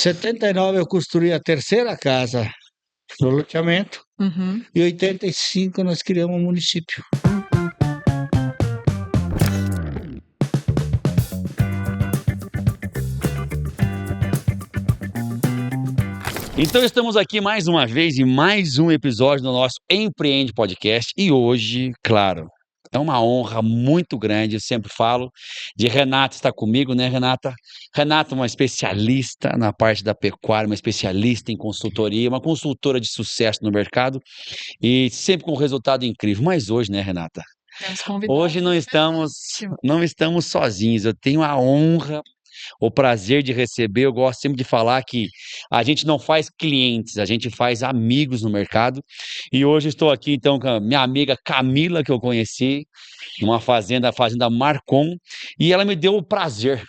79 eu construí a terceira casa no loteamento Uhum. e em 85 nós criamos um município. Então estamos aqui mais uma vez em mais um episódio do nosso Empreende Podcast e hoje, claro, é uma honra muito grande, eu sempre falo, de Renata estar comigo, né, Renata? Renata é uma especialista na parte da pecuária, uma especialista em consultoria, uma consultora de sucesso no mercado e sempre com um resultado incrível. Mas hoje, né, Renata? Temos convidados Hoje especialíssimos. não estamos sozinhos, eu tenho a honra, o prazer de receber. Eu gosto sempre de falar que a gente não faz clientes, a gente faz amigos no mercado. E hoje estou aqui então com a minha amiga Camila, que eu conheci numa fazenda, a Fazenda Marcon, e ela me deu o prazer,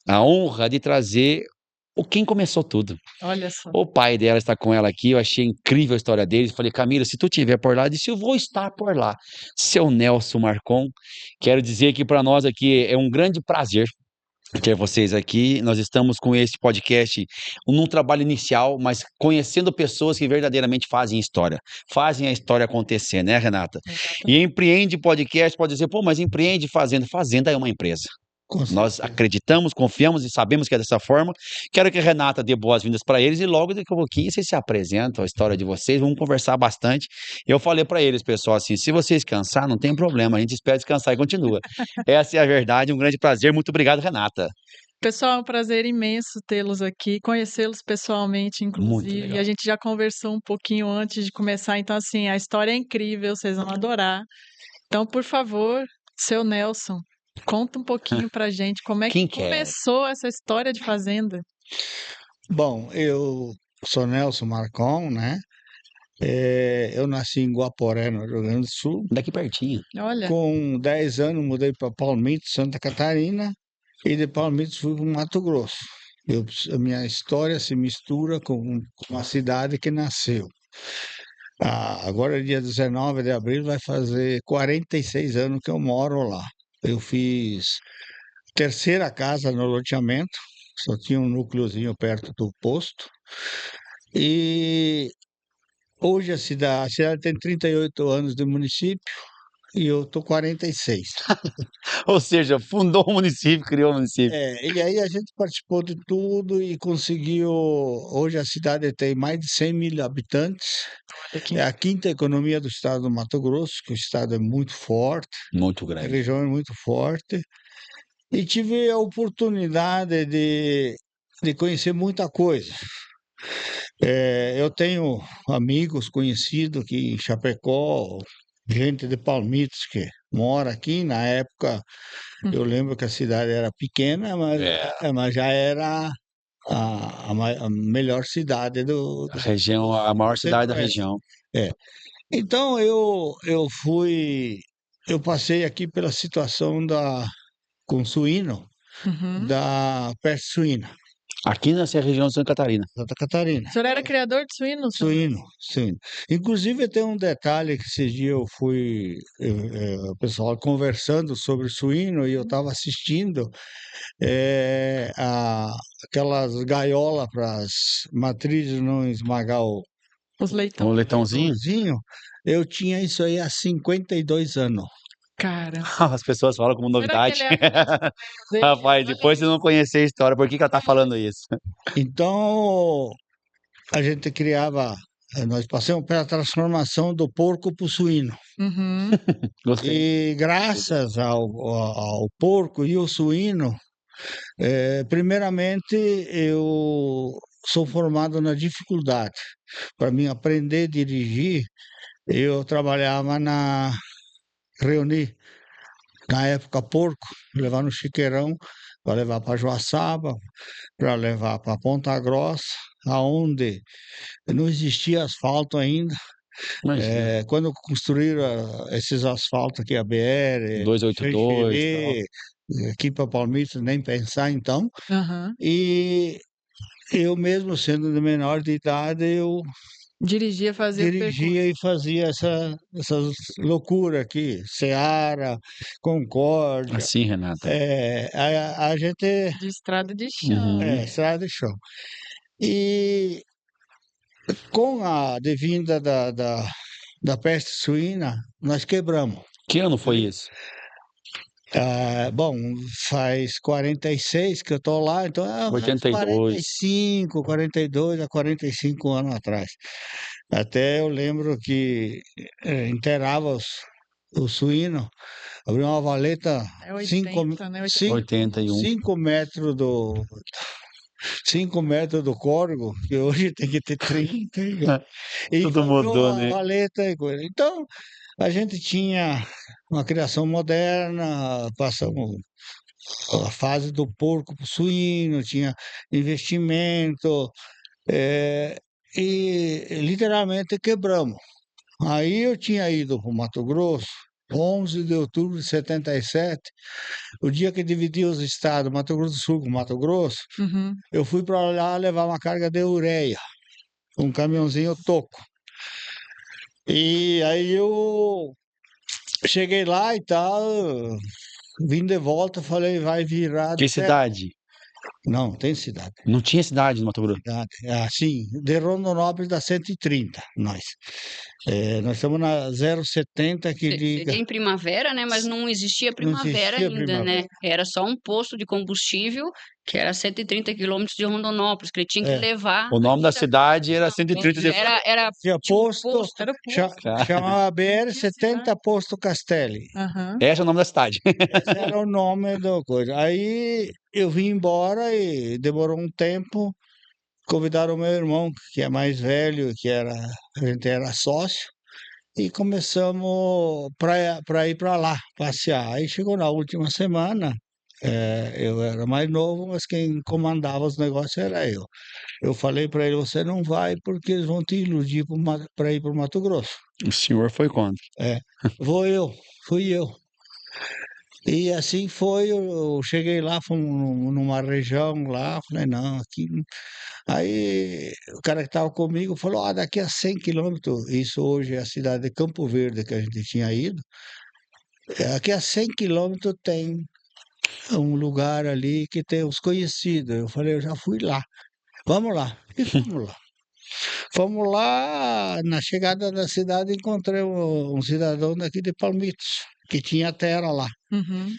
a honra de trazer quem começou tudo. Olha só. O pai dela está com ela aqui, eu achei incrível a história deles. Falei, Camila, se tu estiver por lá, eu disse, eu vou estar por lá. Seu Nelson Marcon, quero dizer que para nós aqui é um grande prazer ter vocês aqui. Nós estamos com esse podcast num trabalho inicial, mas conhecendo pessoas que verdadeiramente fazem história, fazem a história acontecer, né, Renata? E Empreende Podcast pode dizer, pô, mas empreende fazenda. Fazenda é uma empresa. Com Nós certeza. acreditamos, confiamos e sabemos que é dessa forma. Quero que a Renata dê boas-vindas para eles e logo daqui a pouquinho vocês se apresentam, a história de vocês, vamos conversar bastante. Eu falei para eles, pessoal, assim, se vocês cansar, não tem problema, a gente espera descansar e continua. Essa é a verdade, um grande prazer. Muito obrigado, Renata. Pessoal, é um prazer imenso tê-los aqui, conhecê-los pessoalmente, Muito inclusive. legal. A gente já conversou um pouquinho antes de começar, então, assim, a história é incrível, vocês vão adorar. Então, por favor, seu Nelson, conta um pouquinho pra gente como é que Quem quer? começou essa história de fazenda. Bom, eu sou Nelson Marcon, né? Eu nasci em Guaporé, no Rio Grande do Sul. Daqui pertinho. Olha, Com 10 anos mudei para Palmitos, Santa Catarina, e de Palmitos fui para o Mato Grosso. A minha história se mistura com uma cidade que nasceu. Agora, dia 19 de abril, vai fazer 46 anos que eu moro lá. Eu fiz terceira casa no loteamento, só tinha um núcleozinho perto do posto. E hoje a cidade tem 38 anos de município e eu tô 46. Ou seja, fundou o município, criou o município. E aí a gente participou de tudo e conseguiu. Hoje a cidade tem mais de 100 mil habitantes. olha que É a quinta economia do estado do Mato Grosso, que o estado é muito forte, Muito a grande. região é muito forte. E tive a oportunidade de conhecer muita coisa. Eu tenho amigos conhecidos aqui em Chapecó, gente de Palmitos que mora aqui. Na época, eu lembro que a cidade era pequena, mas já era a melhor cidade A região, a maior você cidade da conhece. região. É. Então eu passei aqui pela situação com suíno, Uhum. da peste suína, Aqui nessa região de Santa Catarina. Santa Catarina. O senhor era criador de suínos? Suíno, suíno. Inclusive tem um detalhe que esses dias eu fui, o pessoal conversando sobre suíno e eu estava assistindo aquelas gaiolas para as matrizes não esmagar o Os Um leitão. leitãozinho. leitãozinho. Eu tinha isso aí há 52 anos. Cara, As pessoas falam como será que novidade. ele é dele? Rapaz, depois de não conhecer a história, por que que ela tá falando isso? Então a gente criava, nós passamos pela transformação do porco para o suíno. Uhum. Gostei. E graças ao porco e ao suíno, primeiramente eu sou formado na dificuldade. Para mim aprender a dirigir, eu trabalhava reuni, na época, porco, levar no chiqueirão, para levar para Joaçaba, para levar para Ponta Grossa, aonde não existia asfalto ainda. Imagina. Quando construíram esses asfaltos aqui, a BR, 282 e tal. Xanxerê, aqui para Palmitos, nem pensar então. Aham. E eu mesmo sendo de menor de idade, eu Dirigia, fazia o percurso. dirigia e fazia essas loucuras aqui, Seara, Concórdia, Assim, Renata. a gente, De estrada de chão. Uhum. estrada de chão. E com a devinda da peste suína, nós quebramos. Que ano foi isso? Bom, faz 46 que eu estou lá, então é uns 82. 45, 42 a 45 anos atrás. Até eu lembro que inteirava os suínos, abria uma valeta É 5 80, né? 80. 81. 5 metros 5 metros do córrego, que hoje tem que ter 30, e Tudo abriu mudou, a né? valeta e coisa. Então, a gente tinha uma criação moderna, passamos a fase do porco para o suíno, tinha investimento, eh, e literalmente quebramos. Aí eu tinha ido para o Mato Grosso, 11 de outubro de 77, o dia que dividia os estados, Mato Grosso do Sul com Mato Grosso, Uhum. eu fui para lá levar uma carga de ureia, um caminhãozinho toco. E aí eu cheguei lá e tal, vim de volta, falei, vai virar Que cidade? Não, tem cidade. Não tinha cidade no Mato Grosso. Cidade. Sim, de Rondonópolis dá 130, nós. Nós estamos na 070 que liga. Seria em primavera, né? Mas não existia Não primavera existia ainda, né? primavera. Era só um posto de combustível, que era 130 quilômetros de Rondonópolis, que ele tinha que É. levar. O nome da ainda- cidade era 130 de... Era Tinha tipo um posto, posto. Era cha- posto. Cara, chamava BR Tinha 70 cidade. Posto Castelli. Aham. esse é o nome da cidade. Esse era o nome da coisa. Aí eu vim embora e demorou um tempo. Convidaram o meu irmão, que é mais velho, a gente era sócio, e começamos para ir para lá, passear. Aí chegou na última semana, eu era mais novo, mas quem comandava os negócios era eu. Eu falei para ele: você não vai porque eles vão te iludir para ir para o Mato Grosso. O senhor foi contra. Fui eu. E assim foi, eu cheguei lá, fomos numa região lá, falei, não, aqui. Aí o cara que estava comigo falou: daqui a 100 quilômetros, isso hoje é a cidade de Campo Verde que a gente tinha ido, aqui a 100 quilômetros tem um lugar ali que tem os conhecidos. Eu falei: eu já fui lá, vamos lá. E fomos lá. Fomos lá, na chegada da cidade, encontrei um cidadão daqui de Palmitos, que tinha terra lá. Uhum.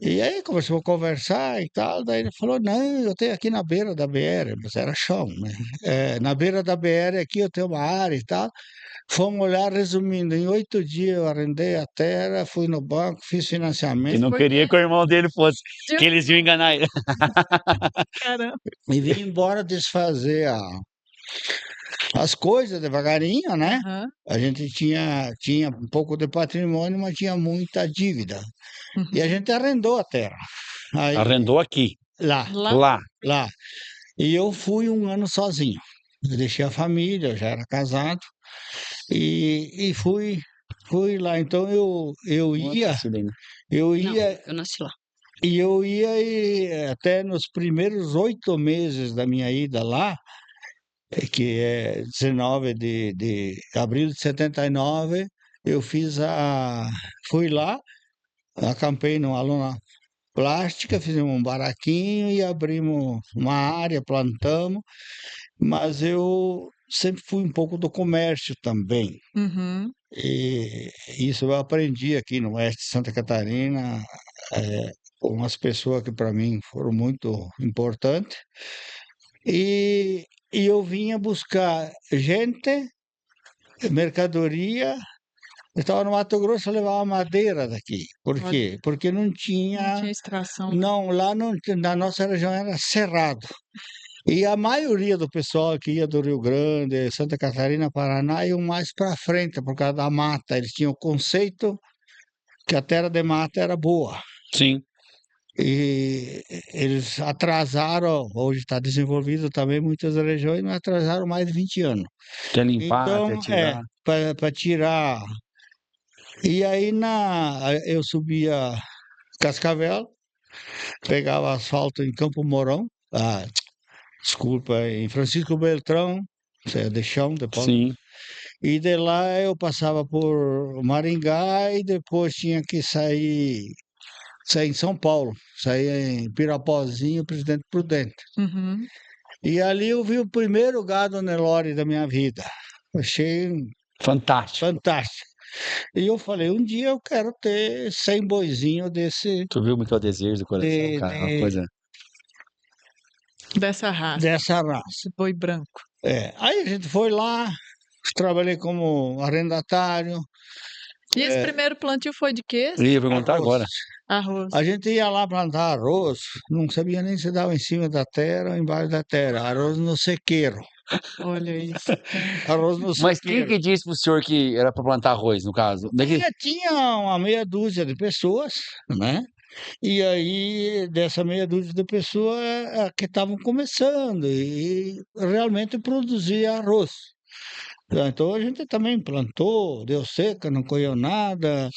E aí começou a conversar e tal, daí ele falou: não, eu tenho aqui na beira da BR, mas era chão, né? Na beira da BR aqui eu tenho uma área e tal. Fomos olhar, resumindo, em 8 dias eu arrendei a terra, fui no banco, fiz E financiamento não Foi queria que o irmão dele fosse, que eles iam enganar ele. Caramba. e vim embora desfazer as coisas devagarinho, né? Aham. A gente tinha um pouco de patrimônio, mas tinha muita dívida. E a Uhum. gente arrendou a terra. Aí, Arrendou aqui, lá, Lá. lá. lá. E eu fui um ano sozinho. Eu deixei a família, eu já era casado, e fui lá. Então eu ia, eu Não, ia, eu nasci lá. e eu ia e até nos primeiros 8 meses da minha ida lá, que é 19 de abril de 79, eu fui lá, acampei numa lona plástica, fizemos um baraquinho e abrimos uma área, plantamos. Mas eu sempre fui um pouco do comércio também. Uhum. E isso eu aprendi aqui no oeste de Santa Catarina, com umas pessoas que para mim foram muito importantes. E eu vinha buscar gente, mercadoria. Eu estava no Mato Grosso, eu levava madeira daqui. Por Olha, quê? Porque não não tinha. tinha extração, né? Não, lá não, na nossa região era cerrado. E a maioria do pessoal que ia do Rio Grande, Santa Catarina, Paraná, iam mais para frente por causa da mata. Eles tinham o conceito que a terra de mata era boa. Sim. E eles atrasaram, hoje está desenvolvido também muitas regiões, mas atrasaram mais de 20 anos. Quer limpar, quer Então, tirar. para tirar. E aí eu subia Cascavel, pegava asfalto em Campo Mourão, desculpa, em Francisco Beltrão, isso é de chão, de pau. Sim. E de lá eu passava por Maringá e depois tinha que sair em São Paulo, sair em Pirapozinho, Presidente Prudente. Uhum. E ali eu vi o primeiro gado Nelore da minha vida. Achei Fantástico. fantástico. E eu falei, um dia eu quero ter 100 boizinhos Tu viu como que é o desejo do coração, de- cara? Uma de- coisa. Dessa raça, dessa raça. esse boi branco. Aí a gente foi lá, trabalhei como arrendatário, E esse primeiro plantio foi de quê? Eu ia perguntar arroz. agora. Arroz. A gente ia lá plantar arroz, não sabia nem se dava em cima da terra ou embaixo da terra. Arroz no sequeiro. Olha isso. Arroz no Mas quem sequeiro. que disse pro senhor que era para plantar arroz, no caso? Daqui... Tinha uma meia dúzia de pessoas, né? E aí, dessa meia dúzia de pessoas que estavam começando e realmente produzia arroz. Então a gente também plantou, deu seca, não colheu nada.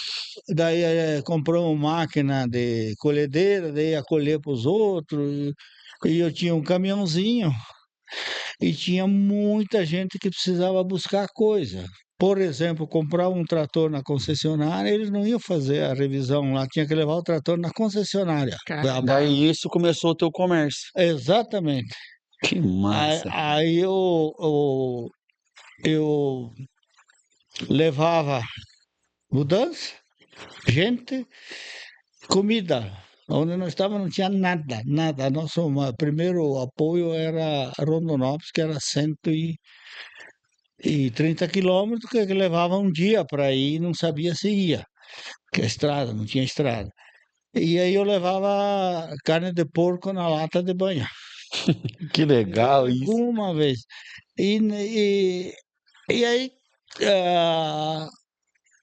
Daí compramos máquina de colhedeira, daí ia colher para os outros. E eu tinha um caminhãozinho e tinha muita gente que precisava buscar coisa. Por exemplo, comprar um trator na concessionária, eles não iam fazer a revisão lá, tinha que levar o trator na concessionária. Cara. Daí isso começou o teu comércio. Exatamente. Que Aí, massa. aí eu levava mudança, gente, comida. Onde nós estávamos não tinha nada, nada. Nosso primeiro apoio era Rondonópolis, que era 130 quilômetros, que levava um dia para ir e não sabia se ia, porque a estrada, não tinha estrada. E aí eu levava carne de porco na lata de banha. Que legal isso. Uma vez. E aí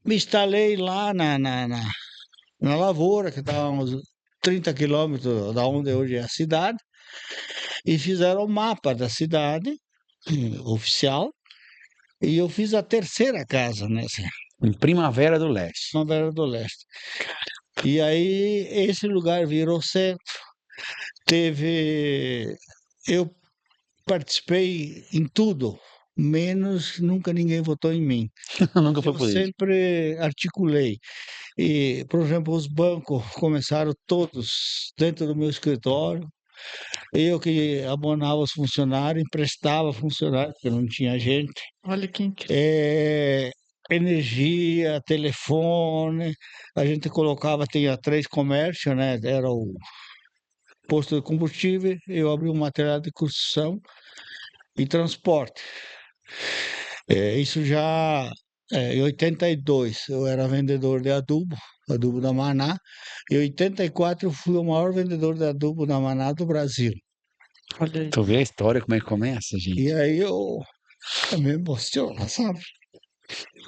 me instalei lá na lavoura, que estava uns 30 quilômetros da onde hoje é a cidade, e fizeram o mapa da cidade oficial, e eu fiz a terceira casa nessa Em Primavera do Leste. Primavera do Leste. E aí esse lugar virou centro. Eu participei em tudo, menos nunca ninguém votou em mim. Nunca foi Eu político. sempre articulei. E, por exemplo, os bancos começaram todos dentro do meu escritório. Eu que abonava os funcionários, emprestava funcionários, porque não tinha gente. Olha que incrível. Energia, telefone, a gente colocava, tinha 3 comércios, né? Era o posto de combustível, eu abri um material de construção e transporte. Isso já em 82, eu era vendedor de adubo da Maná. Em 84, eu fui o maior vendedor de adubo da Maná do Brasil. Olha aí. Tu vê a história, como é que começa, gente? E aí eu me emociono, sabe?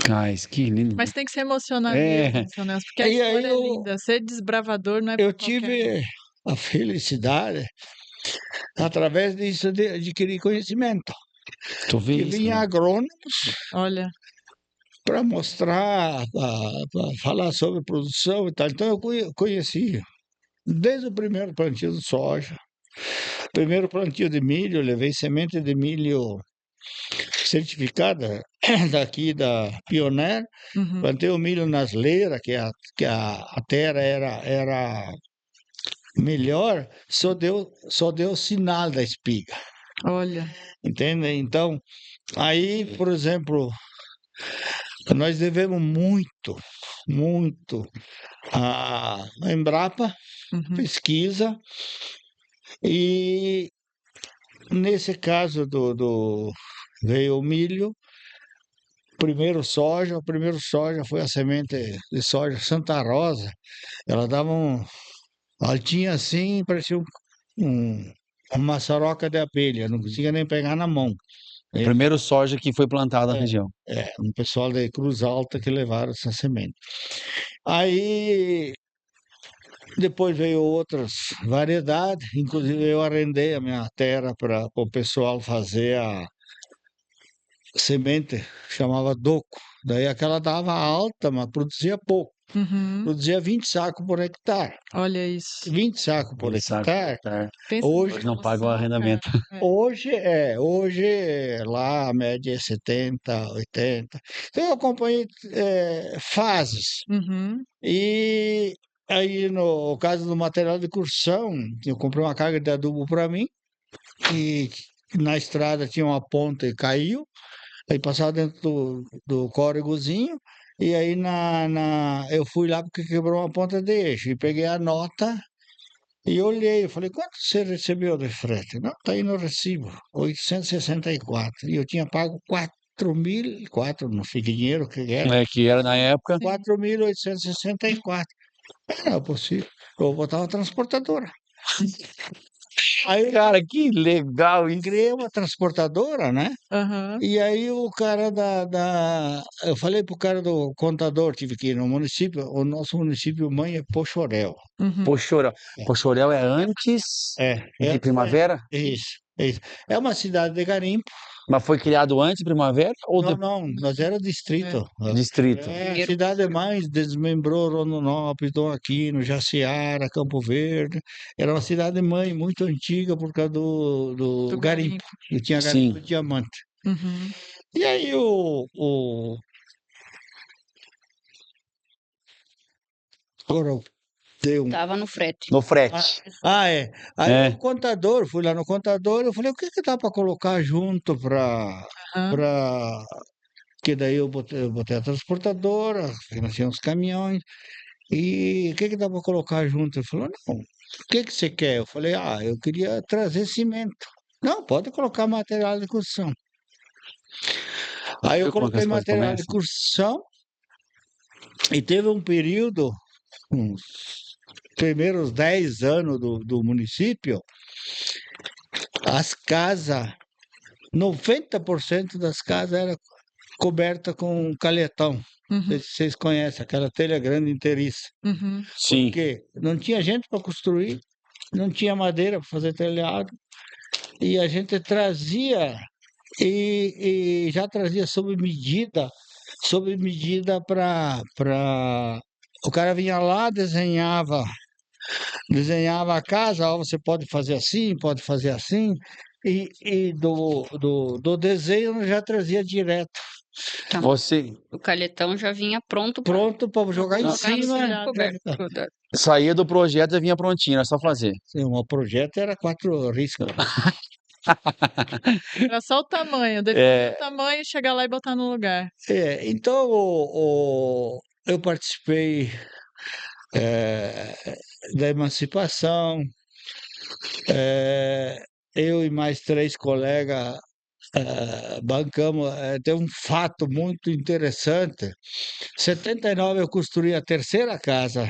Mas que lindo. Mas tem que se emocionar É. mesmo, seu Nelson, porque a E aí história é linda. Ser desbravador não é eu pra qualquer um. tive a felicidade, através disso, de adquirir conhecimento. Tu vê Que isso, vinha né? agrônomos Olha, para mostrar, para falar sobre produção e tal. Então eu conheci desde o primeiro plantio de soja, primeiro plantio de milho, eu levei semente de milho certificada daqui da Pioneer, uhum, plantei o milho nas leiras, que a terra era melhor, só deu sinal da espiga, olha. entende? Então, aí, por exemplo, nós devemos muito, muito à Embrapa, Uhum. pesquisa, e nesse caso veio o milho, o primeiro soja foi a semente de soja Santa Rosa, ela dava altinha assim, parecia um- uma maçaroca de abelha, não conseguia nem pegar na mão. Primeiro soja que foi plantado na É, região. um pessoal de Cruz Alta que levaram essa semente. Aí depois veio outras variedades, inclusive eu arrendei a minha terra para o pessoal fazer a semente, chamava Doco. Daí aquela dava alta, mas produzia pouco. Uhum. Produzia 20 sacos por hectare. Olha isso. 20 sacos por Ele sabe hectare. cortar. Pensa Hoje- Hoje não numa paga o produção, arrendamento. cara. É. hoje lá a média é 70, 80. Então eu acompanhei fases. Uhum. E aí no caso do material de construção, eu comprei uma carga de adubo para mim e Na estrada tinha uma ponta e caiu, aí passava dentro do córregozinho, e aí eu fui lá porque quebrou uma ponta de eixo, e peguei a nota e olhei, eu falei, quanto você recebeu de frete? Não, tá aí no recibo, 864, e eu tinha pago 4.000, não sei que dinheiro que era, Que era na época. 4.864. Era possível, eu vou botar uma transportadora. Aí Cara, que legal isso. criei uma transportadora, né? Aham. E aí o cara eu falei pro cara do contador, tive que ir no município, o nosso município mãe é Poxoréu. Uhum. Pochorel. Pochorel é antes de Primavera? Isso, isso. É uma cidade de garimpo. Mas foi criado antes de Primavera ou Não, não, nós era distrito. distrito? É, a Primeiro, cidade mais desmembrou Rondonópolis, Dom Aquino, Jaciara, Campo Verde. Era uma cidade mãe muito antiga por causa do Do garimpo. garimpo. E tinha Sim. garimpo de diamante. Uhum. E aí agora eu dei um. tava no frete. No frete. É. Aí É. o contador, fui lá no contador, eu falei, o que que dá para colocar junto Aham. para que daí eu botei a transportadora, financei uns caminhões, e o que que dá para colocar junto? Ele falou, não, o que que você quer? Eu falei, eu queria trazer cimento. Não, pode colocar material de construção. Aí eu Viu como que coloquei as coisas material de começam? construção e teve um período, uns primeiros 10 anos do município, as casas, 90% das casas era coberta com caletão. Não sei Uhum. se vocês conhecem aquela telha grande inteiriça. Uhum. Sim. Porque não tinha gente para construir, não tinha madeira para fazer telhado, e a gente trazia e já trazia sob medida para o cara vinha lá, desenhava a casa, ó, você pode fazer assim, e do desenho eu já trazia direto, Tá. Você O calhetão já vinha pronto para pronto para jogar em Jogar em cima. cima. coberto. saía do projeto e vinha prontinho, era só fazer. O projeto era 4 riscos. Era só o tamanho, definir o É, tamanho, chegar lá e botar no lugar. Então eu participei eh, da emancipação, eh, eu e mais 3 colegas bancamos. Tem um fato muito interessante. Em 79 eu construí a terceira casa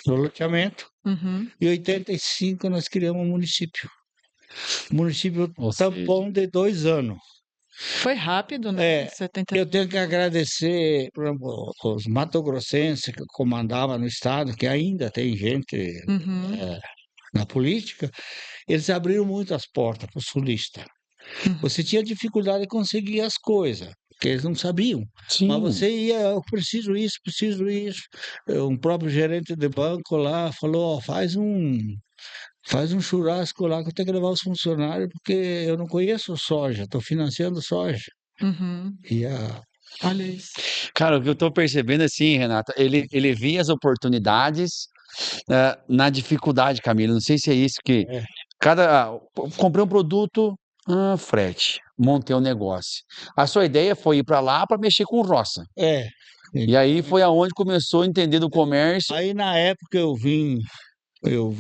no loteamento, Uhum. e em 85 nós criamos um município. Município ou seja, tampão de 2 anos. Foi rápido, né? É, 70. eu tenho que agradecer, por exemplo, os mato-grossenses que comandavam no estado, que ainda tem gente Uhum. na política, eles abriram muito as portas para o sulista. Uhum. Você tinha dificuldade de conseguir as coisas, porque eles não sabiam. Mas sim. você ia, eu preciso isso, preciso isso. Um próprio gerente de banco lá falou, ó, faz um churrasco lá que eu tenho que levar os funcionários, porque eu não conheço soja, estou financiando soja. Uhum. E Olha isso. Cara, o que eu tô percebendo assim, Renata, ele via as oportunidades na dificuldade, Camila. Não sei se é isso que é, comprei um produto, frete, montei um negócio. A sua ideia foi ir para lá para mexer com roça. é, E aí foi aonde começou a entender do comércio. aí na época eu vim, eu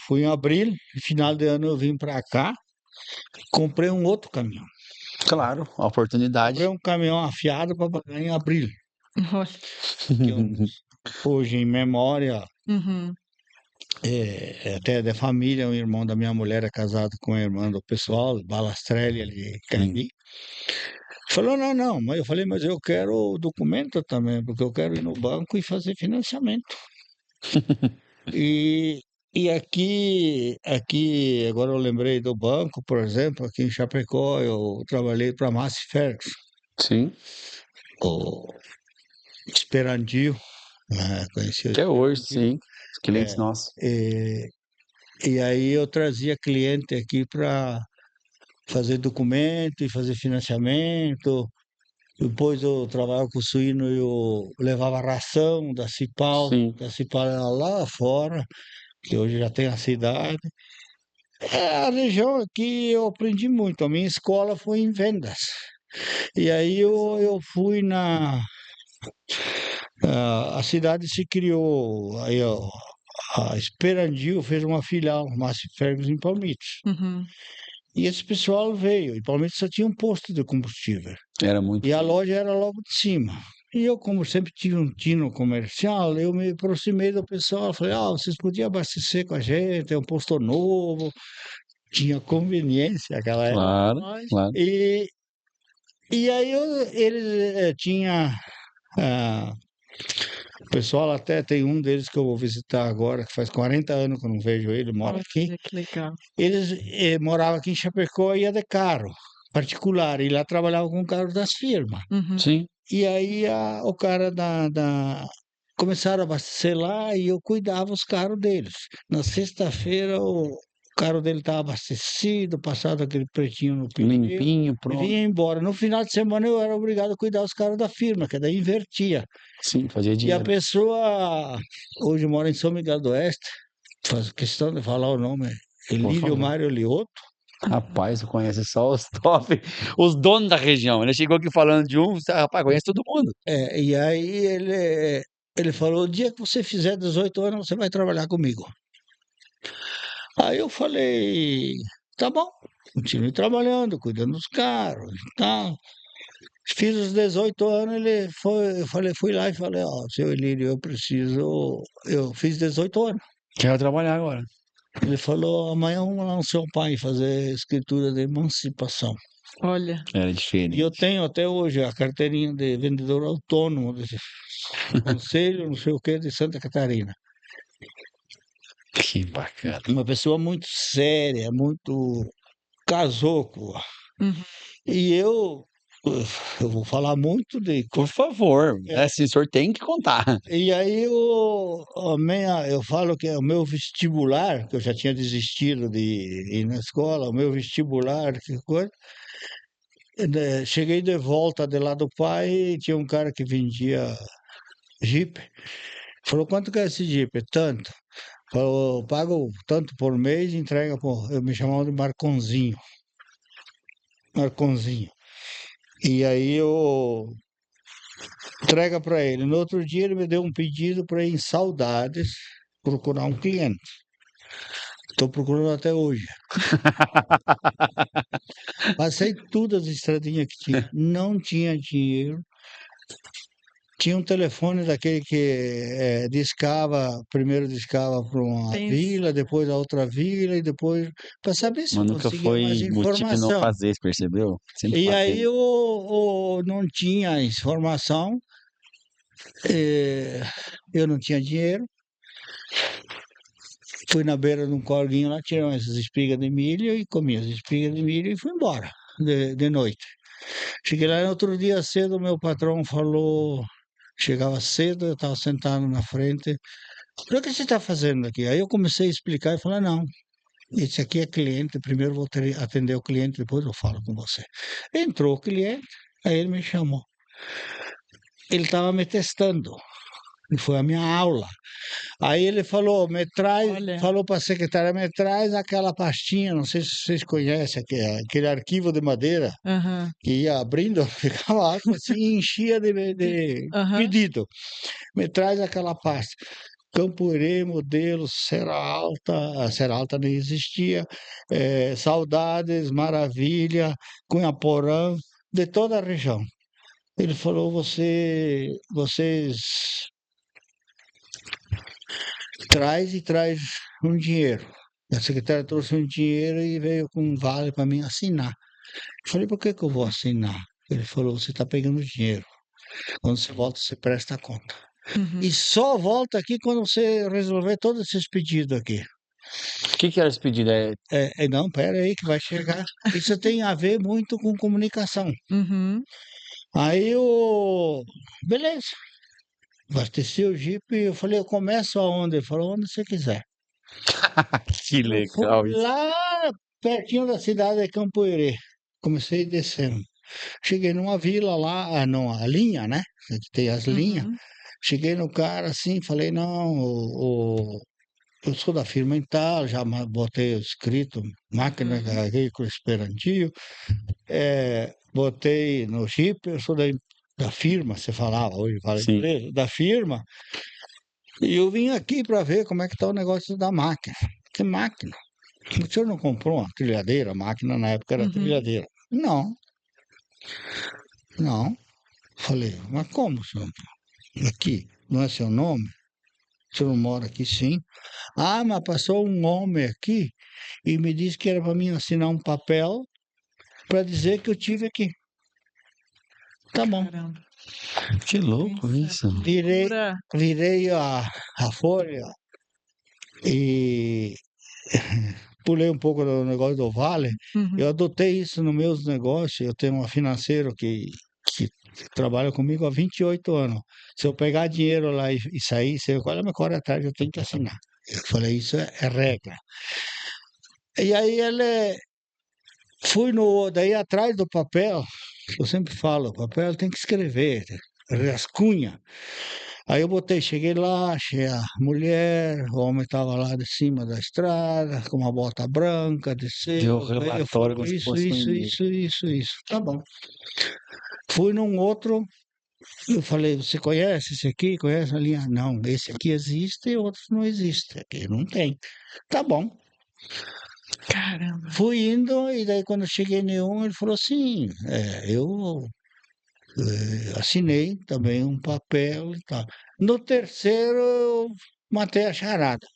fui em abril, no final de ano eu vim para cá, comprei um outro caminhão. Claro, a oportunidade. Comprei um caminhão afiado para pagar em abril, Olha. que hoje em memória, Uhum. até da família, um irmão da minha mulher é casado com a irmã do pessoal, Balastrelli, ali de Canbi. Falou, não, não, mas eu falei, mas eu quero o documento também, porque eu quero ir no banco e fazer financiamento. E, e aqui, agora eu lembrei do banco, por exemplo, aqui em Chapecó, eu trabalhei para a Massi Ferguson, Sim, o Esperandio, né? Conheci o até hoje, Esperandio. sim. Os clientes É, nossos. e aí eu trazia cliente aqui para fazer documento e fazer financiamento. Depois eu trabalhava com suíno, eu levava ração Sim. da Cipal era lá fora, que hoje já tem a cidade. A região aqui eu aprendi muito. A minha escola foi em vendas. E aí eu fui a cidade se criou, aí a Esperandil fez uma filial, Márcio Fergus, em Palmitos. Uhum. E esse pessoal veio, e Palmitos só tinha um posto de combustível. Era muito. E a loja era logo de cima. E eu, como sempre tive um tino comercial, eu me aproximei do pessoal, falei, vocês podiam abastecer com a gente, é um posto novo, tinha conveniência aquela época. Claro, Lógico. claro. E aí eles tinha o pessoal até tem um deles que eu vou visitar agora, que faz 40 anos que eu não vejo ele, mora aqui. Olha que legal. Eles moravam aqui em Chapecó e ia de carro particular, e lá trabalhava com o carro das firmas. Uhum. Sim. E aí o cara começaram a abastecer lá e eu cuidava os carros deles. Na sexta-feira o carro dele estava abastecido, passado aquele pretinho no pneu, Limpinho, e pronto. vinha embora. No final de semana eu era obrigado a cuidar os carros da firma, que daí invertia. Sim, fazia E a dinheiro. pessoa hoje mora em São Miguel do Oeste, faz questão de falar o nome, Elírio favor. Mário Lioto. Rapaz, eu conheço só os top, os donos da região. Ele chegou aqui falando de um, rapaz, conhece todo mundo. E aí ele falou, o dia que você fizer 18 anos, você vai trabalhar comigo. Aí eu falei, tá bom, continue trabalhando, cuidando dos carros e tal. Fiz os 18 anos, fui lá e falei, seu Elírio, eu fiz 18 anos. Quero trabalhar agora. Ele falou, amanhã vamos lá no seu pai fazer escritura de emancipação. Olha. Era E diferente. eu tenho até hoje a carteirinha de vendedor autônomo desse conselho, não sei o que, de Santa Catarina. Que bacana. Uma pessoa muito séria, muito casoco. Uhum. E eu vou falar muito de Por favor, assim, o senhor tem que contar. E aí eu falo que o meu vestibular, que eu já tinha desistido de ir na escola, o meu vestibular, que coisa, cheguei de volta de lá do pai, e tinha um cara que vendia Jeep. Falou, quanto que é esse Jeep? Tanto. Falou, pago tanto por mês, entrega, eu me chamava de Marconzinho. Marconzinho. E aí eu entrega para ele. No outro dia ele me deu um pedido para ir em Saudades procurar um cliente. Estou procurando até hoje. Passei todas as estradinhas que tinha. Não tinha dinheiro. Tinha um telefone daquele que primeiro discava para uma Tem- vila, depois a outra vila, e depois para saber se Mas eu nunca conseguia mais foi motivo de não informação. fazer, você percebeu? Sempre E aí fazer. eu não tinha informação, eu não tinha dinheiro. Fui na beira de um corguinho lá, tirei essas espigas de milho e comi as espigas de milho e fui embora de noite. Cheguei lá no outro dia cedo, meu patrão falou, chegava cedo, eu estava sentado na frente. O que você está fazendo aqui? Aí eu comecei a explicar e falei, não, esse aqui é cliente, primeiro vou atender o cliente, depois eu falo com você. Entrou o cliente, aí ele me chamou. Ele estava me testando, e foi a minha aula. Aí ele falou, Olha. falou para a secretária, me traz aquela pastinha, não sei se vocês conhecem, aquele arquivo de madeira, Aham. que ia abrindo, ficava assim, e enchia de Aham. pedido. Me traz aquela pasta. Camporê, modelo, Serra Alta nem existia, Saudades, Maravilha, Cunhaporã, de toda a região. Ele falou, vocês traz um dinheiro. A secretária trouxe um dinheiro e veio com um vale para mim assinar. Eu falei, por que eu vou assinar? Ele falou, você está pegando dinheiro. Quando você volta, você presta conta. Uhum. E só volta aqui quando você resolver todos esses pedidos aqui. O que era esse pedido? Não, pera aí que vai chegar. Isso tem a ver muito com comunicação. Uhum. Aí beleza. Abasteci o Jeep e eu falei, eu começo aonde? Ele falou, onde você quiser. Que Eu legal fui isso. lá pertinho da cidade de Campoerê. Comecei descendo. Cheguei numa vila lá, não, a linha, né? Que tem as linhas. Uhum. Cheguei no cara assim, falei, não, eu sou da firma em tal, já botei escrito máquina agrícola esperantio, botei no chip, eu sou da firma, você falava, hoje fala Sim. empresa, da firma, e eu vim aqui para ver como é que está o negócio da máquina. Que máquina? O senhor não comprou uma trilhadeira? A máquina na época era Uhum. trilhadeira. Não, não. Falei, mas como, senhor? Aqui, não é seu nome? O senhor não mora aqui? Sim. Ah, mas passou um homem aqui e me disse que era para mim assinar um papel para dizer que eu tive aqui. Tá bom. Caramba. Que louco Pensa, isso. que Virei, loucura. virei a folha e pulei um pouco do negócio do Vale. Uhum. Eu adotei isso nos meus negócios. Eu tenho uma financeira que trabalha comigo há 28 anos. Se eu pegar dinheiro lá e sair, se eu olha, mas hora à tarde eu tenho que assinar. Eu falei, isso é regra. E aí fui daí atrás do papel, eu sempre falo, o papel tem que escrever, rascunha. Aí eu botei, cheguei lá, achei a mulher, o homem estava lá de cima da estrada, com uma bota branca, Deu o desceu, veio, relatório como falou se isso, fosse um isso, e-mail. isso, isso, isso. Tá bom. Fui num outro, eu falei, você conhece esse aqui? Conhece a linha? Não, esse aqui existe e outros não existem. Aqui não tem. Tá bom. Caramba. Fui indo, e daí quando eu cheguei em um, ele falou assim, eu assinei também um papel e tal. No terceiro, eu matei a charada.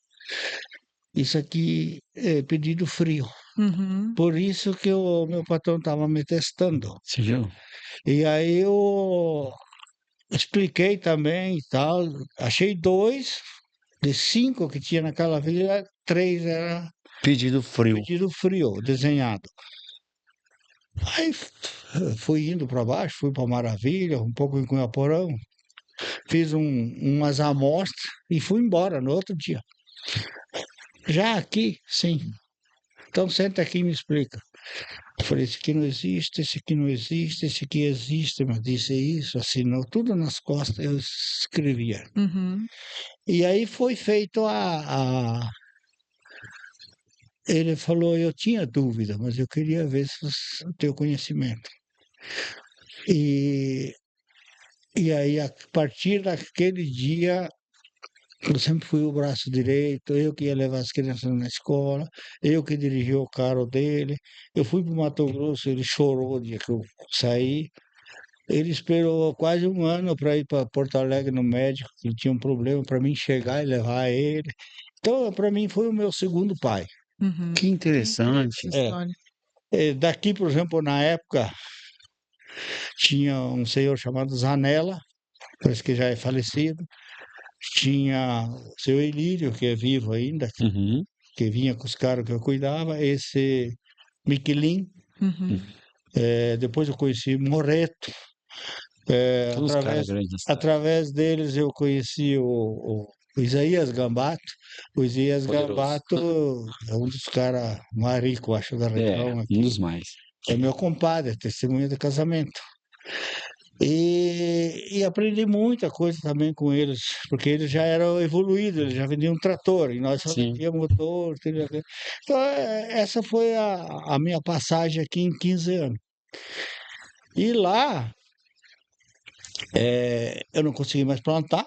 Isso aqui é pedido frio. Uhum. Por isso que o meu patrão estava me testando. Você viu? E aí eu expliquei também e tal. Achei 2 de 5 que tinha naquela vila, 3 era Pedido frio. pedido frio, desenhado. Aí fui indo para baixo, fui para Maravilha, um pouco em Cunhaporão, fiz umas amostras e fui embora no outro dia. Já aqui, sim. Então senta aqui e me explica. Eu falei, esse aqui não existe, esse aqui não existe, esse aqui existe, mas disse isso, assinou tudo nas costas, eu escrevia. Uhum. E aí foi feito Ele falou, eu tinha dúvida, mas eu queria ver se o teu conhecimento. E, e aí, a partir daquele dia, eu sempre fui o braço direito, eu que ia levar as crianças na escola, eu que dirigi o carro dele. Eu fui para o Mato Grosso, ele chorou o dia que eu saí. Ele esperou quase um ano para ir para Porto Alegre no médico, que ele tinha um problema para mim chegar e levar ele. Então, para mim, foi o meu segundo pai. Uhum. Que interessante. Essa história. Daqui, por exemplo, na época, tinha um senhor chamado Zanella, parece que já é falecido. Tinha o seu Elírio, que é vivo ainda, Uhum. que vinha com os caras que eu cuidava. Esse Miquelin, Uhum. depois eu conheci Moreto. Todos os caras grandes. Através deles eu conheci o Isaías Gambato. O Isaías Poderoso. Gambato é um dos caras mais ricos, acho, da É, região um aqui. dos mais. É meu compadre, testemunha de casamento. E aprendi muita coisa também com eles, porque eles já eram evoluídos, eles já vendiam trator, e nós só Sim. vendíamos motor. Então, essa foi a minha passagem aqui em 15 anos. E lá, eu não consegui mais plantar,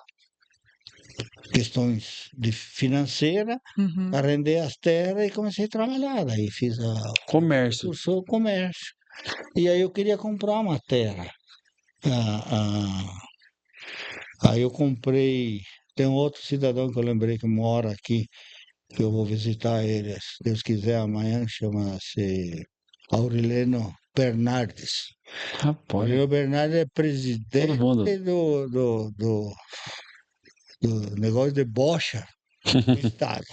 questões de financeira, Uhum. arrendei as terras e comecei a trabalhar. Daí fiz Comércio. o comércio. E aí eu queria comprar uma terra. Aí eu comprei. Tem um outro cidadão que eu lembrei que mora aqui, que eu vou visitar ele, se Deus quiser, amanhã, chama-se Aureliano Bernardes. Rapaz, Aureliano Bernardes é todo presidente mundo. do negócio de bocha do estado.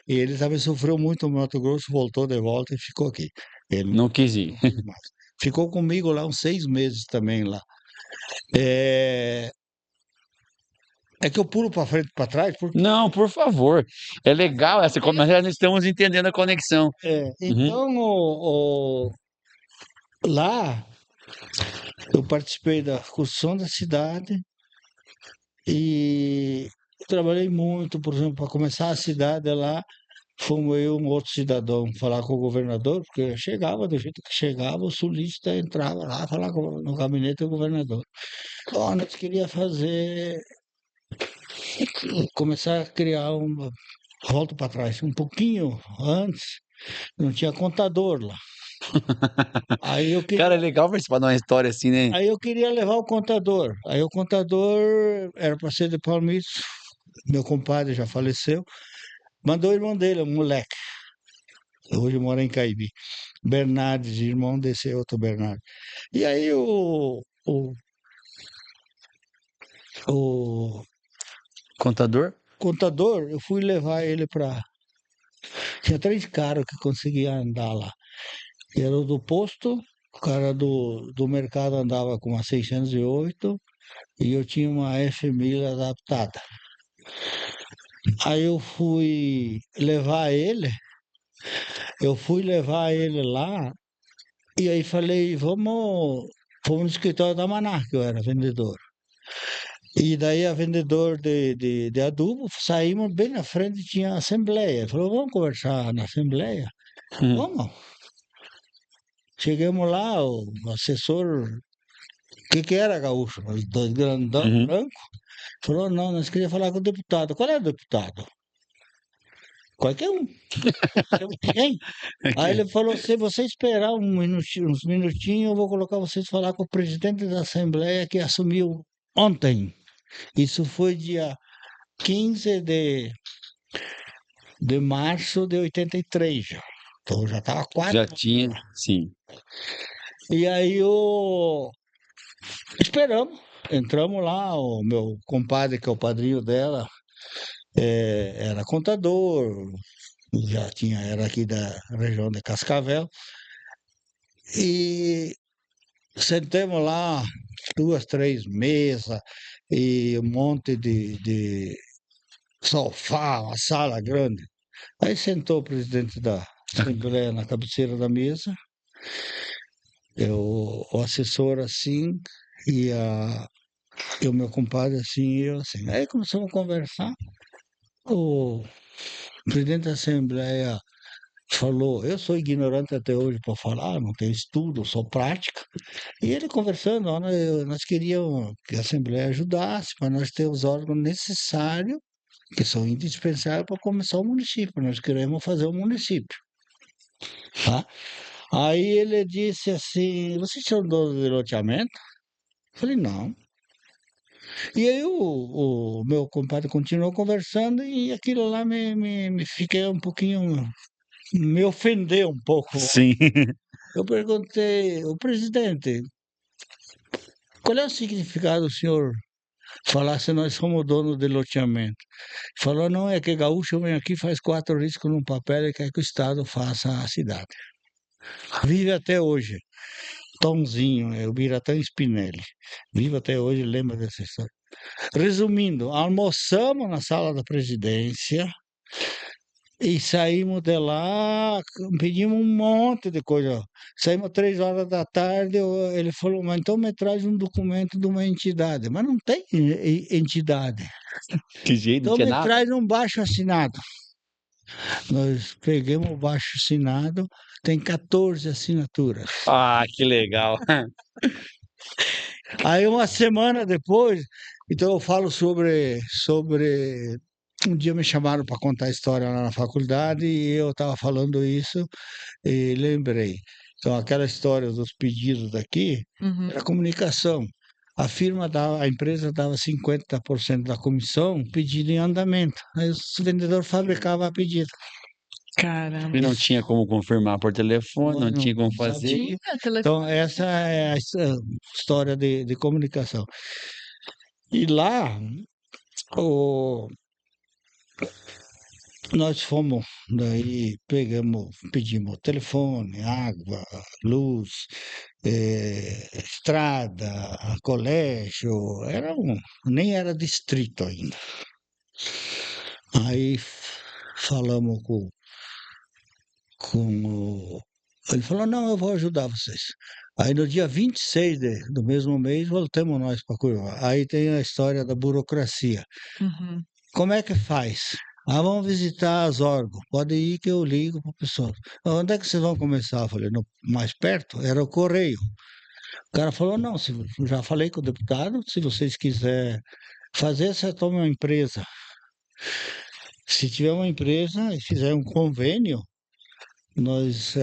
E ele também sofreu muito no Mato Grosso, voltou de volta e ficou aqui. Ele Não quis ir. não quis mais. Ficou comigo lá uns 6 meses também lá. É, é que eu pulo para frente e para trás, porque Não, por favor. É legal essa, mas nós estamos entendendo a conexão. Uhum. então lá eu participei da construção da cidade e trabalhei muito, por exemplo, para começar a cidade lá, fomos eu e um outro cidadão falar com o governador, porque chegava do jeito que chegava, o sulista entrava lá, falar no gabinete do governador. Ó, nós queria fazer, começar a criar uma, volto para trás, um pouquinho antes, não tinha contador lá. Aí eu Cara, é queria, legal participar de uma história assim, né? aí eu queria levar o contador. Aí o contador era para ser de Palmitos, meu compadre já faleceu, mandou o irmão dele, um moleque. Hoje mora em Caibi. Bernardes, irmão desse outro Bernardo. E aí o Contador? contador, eu fui levar ele para. Tinha 3 caras que conseguiam andar lá. E era o do posto, o cara do mercado andava com uma 608 e eu tinha uma F1000 adaptada. Aí eu fui levar ele lá e aí falei, fomos no escritório da Manar, que eu era vendedor. E daí a vendedor de adubo, saímos bem na frente, tinha assembleia. Ele falou, vamos conversar na assembleia? Hum. Vamos. Chegamos lá, o assessor, o que era, gaúcho? Os dois grandão, Uhum. branco. Falou, não, nós queríamos falar com o deputado. Qual é o deputado? Qualquer um. Quem? Aí ele falou, se você esperar uns minutinhos, eu vou colocar vocês falar com o presidente da Assembleia que assumiu ontem. Isso foi dia 15 de março de 83 já. Então já estava quase. Já tinha, sim. E aí esperamos, entramos lá, o meu compadre, que é o padrinho dela, era contador, era aqui da região de Cascavel. E sentamos lá, 2, 3 mesas e um monte de sofá, uma sala grande. Aí sentou o presidente da Assembleia na cabeceira da mesa, o assessor assim, e, e o meu compadre assim, e eu assim. Aí começamos a conversar. O presidente da Assembleia falou, eu sou ignorante até hoje para falar, não tenho estudo, sou prática. E ele conversando, ó, nós queríamos que a Assembleia ajudasse para nós ter os órgãos necessários, que são indispensáveis para começar o município. Nós queremos fazer o município. Tá? Aí ele disse assim, vocês são donos de loteamento? Eu falei, não. E aí o meu compadre continuou conversando e aquilo lá me fiquei um pouquinho, me ofendeu um pouco. Sim. Eu perguntei, o presidente, qual é o significado do senhor falar se nós somos donos de loteamento? Falou, não, é que gaúcho vem aqui, faz 4 riscos num papel e quer que o Estado faça a cidade. Vive até hoje. Tomzinho, é o Biratã Spinelli. Vive até hoje, lembra dessa história. Resumindo, almoçamos na sala da presidência e saímos de lá, pedimos um monte de coisa. Saímos 3 horas da tarde, ele falou, mas então me traz um documento de uma entidade. Mas não tem entidade. Que jeito, não Então tinha me nada. traz um baixo assinado. Nós pegamos o baixo assinado, tem 14 assinaturas. Ah, que legal. Aí uma semana depois, então eu falo sobre um dia me chamaram para contar a história lá na faculdade e eu estava falando isso e lembrei. Então aquela história dos pedidos daqui Uhum. era comunicação. A empresa dava 50% da comissão pedido em andamento. Aí o vendedor fabricava a pedido. Caramba. E não tinha como confirmar por telefone, não tinha como fazer. sabia. Tinha telefone. Então essa é a história de comunicação. E lá nós fomos, daí pedimos telefone, água, luz, estrada, colégio, nem era distrito ainda. Aí falamos ele falou, não, eu vou ajudar vocês. Aí no dia 26 do mesmo mês, voltamos nós para Cuiabá. Aí tem a história da burocracia. Uhum. como é que faz? Ah, vamos visitar as órgãos. Pode ir que eu ligo para a pessoa. Onde é que vocês vão começar? Eu falei, mais perto? Era o Correio. O cara falou, não, já falei com o deputado, se vocês quiserem fazer, você toma uma empresa. Se tiver uma empresa e fizer um convênio, nós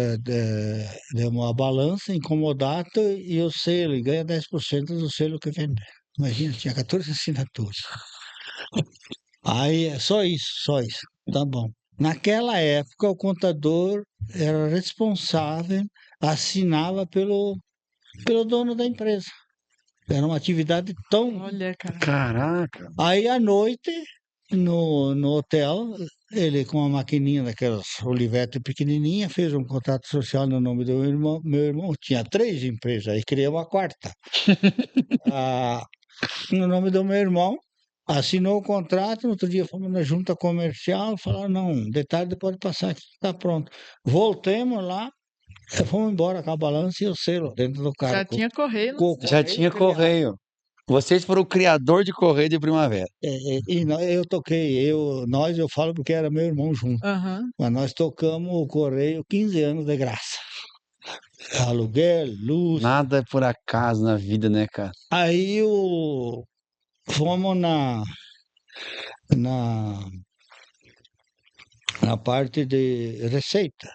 demos a balança, incomodato e o selo, e ganha 10% do selo que vender. Imagina, tinha 14 assinaturas. Aí, é só isso, só isso. Tá bom. Naquela época, o contador era responsável, assinava pelo dono da empresa. Era uma atividade tão. Olha, cara. Caraca. Aí, à noite, no hotel, ele com uma maquininha daquelas Olivetti pequenininha, fez um contrato social no nome do meu irmão. Meu irmão tinha 3 empresas, aí criou uma quarta. Ah, no nome do meu irmão, assinou o contrato, no outro dia fomos na junta comercial, falaram, não, de tarde pode passar aqui, está pronto. Voltemos lá, fomos embora com a balança e o selo dentro do carro. Já tinha correio, Com o Já correio tinha criado. correio. Vocês foram o criador de correio de primavera. Eu toquei, eu falo porque era meu irmão junto, Aham. mas nós tocamos o correio 15 anos de graça. Aluguel, luz. Nada é por acaso na vida, né, cara? Aí fomos na, na parte de receita.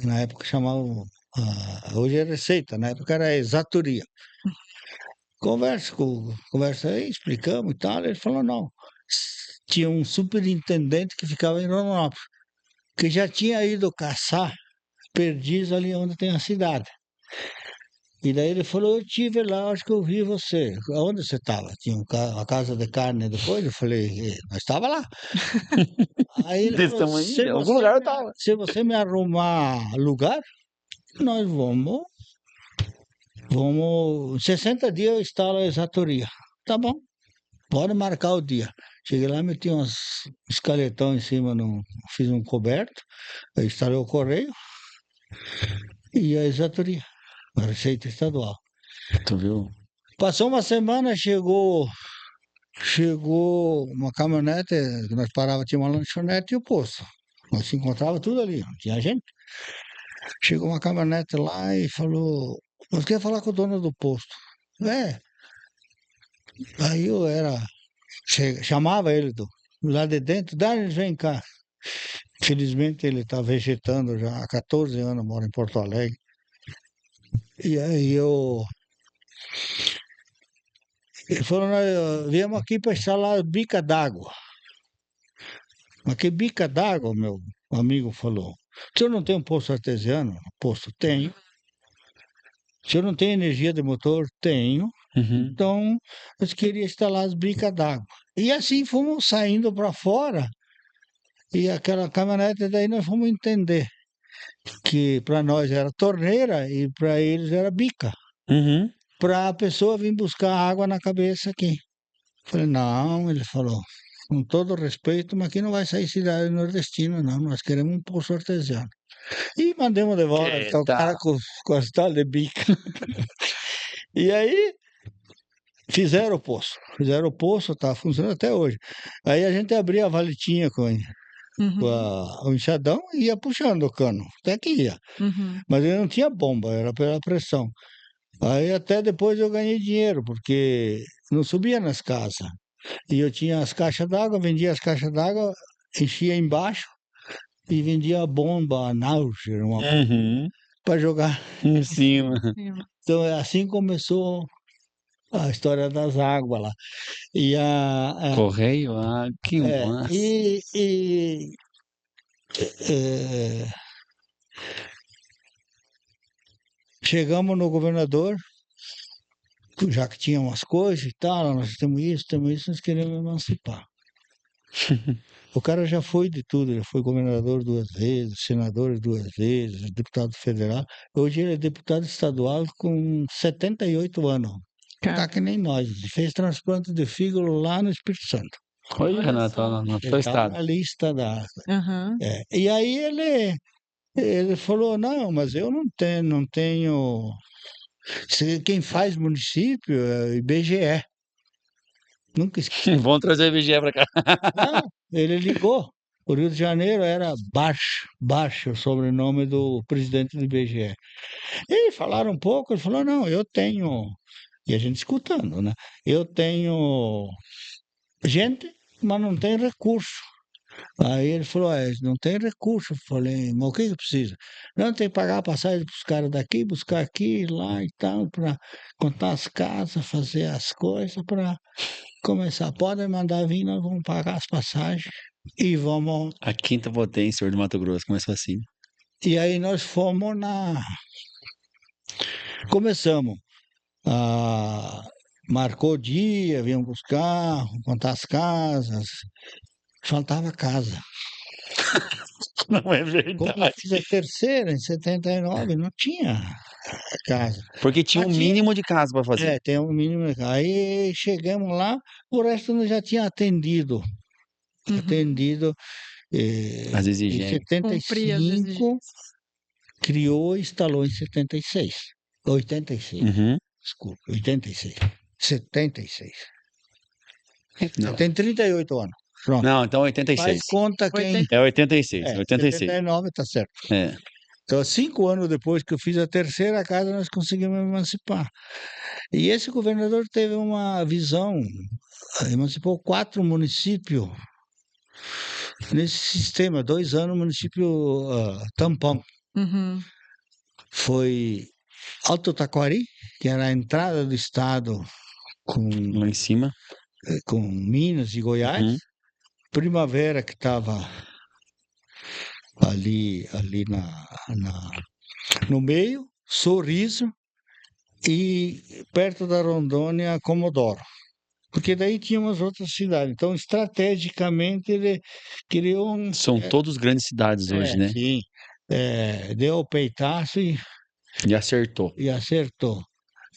Na época chamavam, hoje é receita, na época era exatoria. Conversa aí, explicamos e tal. Ele falou, não. Tinha um superintendente que ficava em Rondonópolis, que já tinha ido caçar perdiz ali onde tem a cidade. E daí ele falou, eu tive lá, acho que eu vi você. Aonde você estava? Tinha uma casa de carne depois? Eu falei, nós estava lá. Aí ele Desse falou, tamanho, se em algum você, lugar eu tava. se você me arrumar lugar, nós vamos, 60 dias eu instalo a exatoria. Tá bom, pode marcar o dia. Cheguei lá, meti uns escaletão em cima, fiz um coberto, aí instalei o correio e a exatoria, a Receita Estadual. Tu viu? Passou uma semana, chegou uma caminhonete, que nós parava, tinha uma lanchonete e o posto. Nós se encontrava tudo ali, não tinha gente. Chegou uma caminhonete lá e falou, nós quer falar com o dono do posto. É, aí eu chamava ele lá de dentro, Daniel, vem cá. Felizmente ele está vegetando já há 14 anos, mora em Porto Alegre. E aí ele falou, nós viemos aqui para instalar bica d'água. Mas que bica d'água, meu amigo falou. O senhor não tem um poço artesiano? Poço, tenho. O senhor não tem energia de motor? Tenho. Uhum. Então, eu queria instalar as bicas d'água. E assim fomos saindo para fora. E aquela caminhonete, daí nós fomos entender que para nós era torneira e para eles era bica. Uhum. Para a pessoa vir buscar água na cabeça aqui. Falei, não, ele falou, com todo respeito, mas aqui não vai sair cidade nordestina, não. Nós queremos um poço artesiano. E mandamos de volta o Eita. cara com as tal de bica. E aí fizeram o poço, está funcionando até hoje. Aí a gente abria a valetinha com Uhum. o enxadão e ia puxando o cano, até que ia. Uhum. Mas ele não tinha bomba, era pela pressão. Aí até depois eu ganhei dinheiro, porque não subia nas casas. E eu tinha as caixas d'água, vendia as caixas d'água, enchia embaixo e vendia a bomba, a Nauger, Uhum. para jogar. Em cima. Sim. Então assim começou a história das águas lá. E Correio? Ah, que é, massa. é, chegamos no governador, já que tinha umas coisas e tal, nós temos isso, nós queremos emancipar. O cara já foi de tudo, já foi governador 2 vezes, senador 2 vezes, deputado federal. Hoje ele é deputado estadual com 78 anos. Tá Cara, que nem nós. Ele fez transplante de fígado lá no Espírito Santo. Olha, olha Renato, só. no Ele seu está estado. na lista da. Aham. E aí ele falou, não, mas eu não tenho. Quem faz município é o IBGE. Nunca esqueci. Vamos trazer o IBGE para cá. Não, ele ligou. O Rio de Janeiro era Baixo o sobrenome do presidente do IBGE. E falaram um pouco, ele falou, não, eu tenho, e a gente escutando, né? Eu tenho gente, mas não tem recurso. Aí ele falou, não tem recurso. Eu falei, mas o que que precisa? Não, tem que pagar a passagem para os caras daqui, buscar aqui, lá e tal, para contar as casas, fazer as coisas, para começar. Podem mandar vir, nós vamos pagar as passagens e vamos. A quinta potência do Mato Grosso começou assim. E aí nós fomos na. Começamos. Marcou o dia, viemos buscar, contar as casas. Faltava casa. Não é Quando eu verdade. fiz a terceira, em 79, não tinha casa. Porque tinha um Mas tinha, mínimo de casa para fazer. tem um mínimo. Aí chegamos lá, o resto nós já tinha atendido. Uhum. Atendido. As Em exigências. Cumprir as 75, exigências. criou e instalou em 76. 86, Uhum. desculpa, 86. 76. Não. Tem 38 anos. Pronto. Não, então Faz 86. conta quem. 80. É 86. 86. 79 tá certo. É. Então, 5 anos depois que eu fiz a terceira casa, nós conseguimos emancipar. E esse governador teve uma visão, emancipou 4 municípios nesse sistema, 2 anos, município tampão. Uhum. Foi Alto Taquari, que era a entrada do estado com, Lá em cima. com Minas e Goiás. Uhum. Primavera, que estava ali no meio, Sorriso e perto da Rondônia, Comodoro. Porque daí tinha umas outras cidades. Então, estrategicamente, ele criou um. São todos grandes cidades hoje, né? Sim. Deu o peitaço E acertou. e acertou.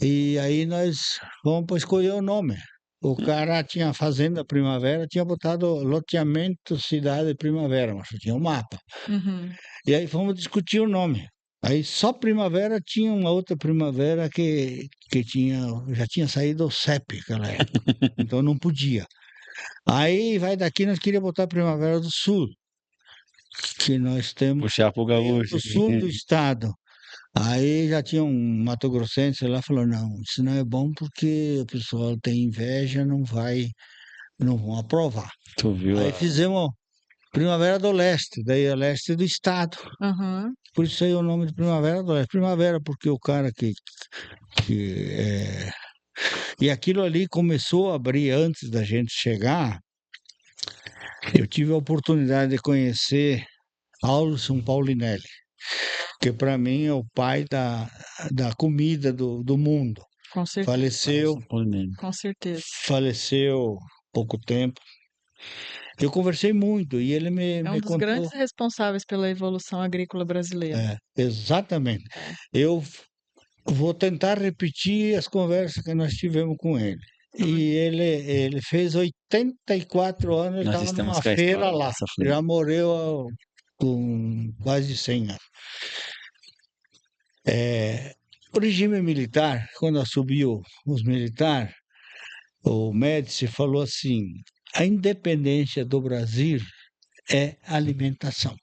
E aí nós vamos para escolher o nome. O cara tinha Fazenda Primavera, tinha botado loteamento Cidade Primavera, mas tinha um mapa. Uhum. E aí fomos discutir o nome. Aí só Primavera tinha uma outra Primavera que já tinha saído o CEP naquela época. Então não podia. Aí vai daqui, nós queríamos botar Primavera do Sul, que nós temos Puxar pro gaúcho. do sul do estado. Aí já tinha um mato-grossense lá, falou, não, isso não é bom porque o pessoal tem inveja, não vão aprovar. Tu viu? Aí fizemos Primavera do Leste, daí é leste do estado. Uhum. Por isso aí o nome de Primavera do Leste. Primavera porque o cara E aquilo ali começou a abrir antes da gente chegar. Eu tive a oportunidade de conhecer Aulson Paulinelli, que para mim é o pai da comida do mundo. Com certeza. Faleceu, Com certeza. faleceu há pouco tempo. Eu conversei muito e ele É um me dos contou. grandes responsáveis pela evolução agrícola brasileira. Exatamente. Eu vou tentar repetir as conversas que nós tivemos com ele. E ele fez 84 anos, ele Nós estava estamos numa com a feira história lá. dessa feira. Já morreu com quase 100 anos. O regime militar, quando assumiu os militares, o Médici falou assim: a independência do Brasil é alimentação.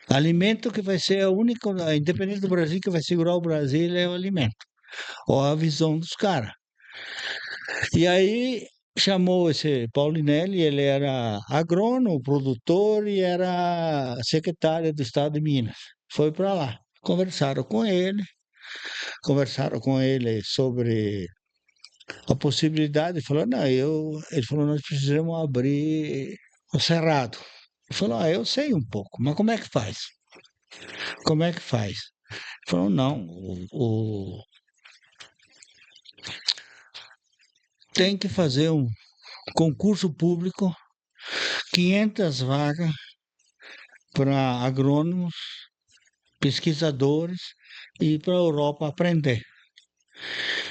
Alimento que vai ser a independência do Brasil que vai segurar o Brasil é o alimento. Ou a visão dos caras. E aí chamou esse Paulinelli, ele era agrônomo, produtor e era secretário do Estado de Minas. Foi para lá. Conversaram com ele sobre a possibilidade. Falou, não, ele falou, nós precisamos abrir o Cerrado. Ele falou, eu sei um pouco, mas como é que faz? Como é que faz? Ele falou, não, tem que fazer um concurso público, 500 vagas para agrônomos, pesquisadores e para a Europa aprender.